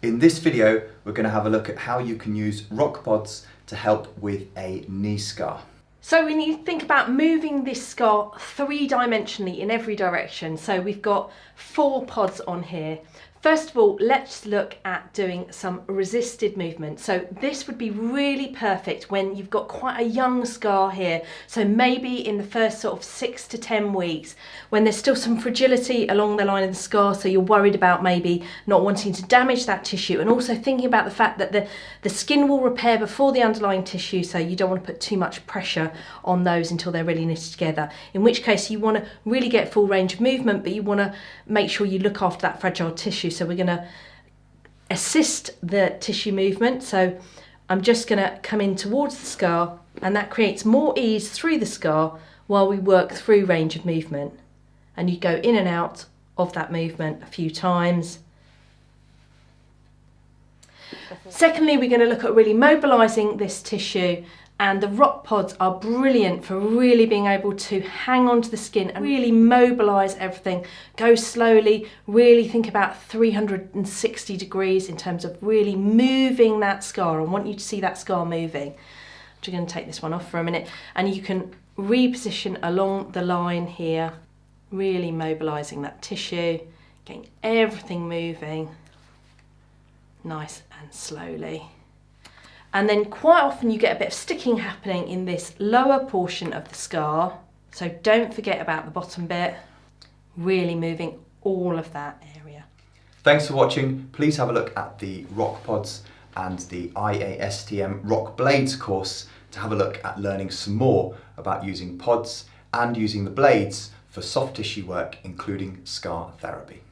In this video, we're going to have a look at how you can use RockPods to help with a knee scar. So we need to think about moving this scar three-dimensionally in every direction. So we've got 4 pods on here. First of all, let's look at doing some resisted movement. So this would be really perfect when you've got quite a young scar here. So maybe in the first sort of 6 to 10 weeks, when there's still some fragility along the line of the scar, so you're worried about maybe not wanting to damage that tissue, and also thinking about the fact that the skin will repair before the underlying tissue, so you don't want to put too much pressure on those until they're really knitted together. In which case you want to really get full range of movement, but you want to make sure you look after that fragile tissue. So we're going to assist the tissue movement. So I'm just going to come in towards the scar, and that creates more ease through the scar while we work through range of movement. And you go in and out of that movement a few times. Secondly, we're going to look at really mobilising this tissue, and the RockPods are brilliant for really being able to hang onto the skin and really mobilise everything. Go slowly, really think about 360 degrees in terms of really moving that scar. I want you to see that scar moving. I'm just going to take this one off for a minute, and you can reposition along the line here, really mobilising that tissue, getting everything moving nice and slowly. And then quite often you get a bit of sticking happening in this lower portion of the scar. So don't forget about the bottom bit, really moving all of that area. Thanks for watching. Please have a look at the RockPods and the IASTM Rock Blades course to have a look at learning some more about using pods and using the blades for soft tissue work, including scar therapy.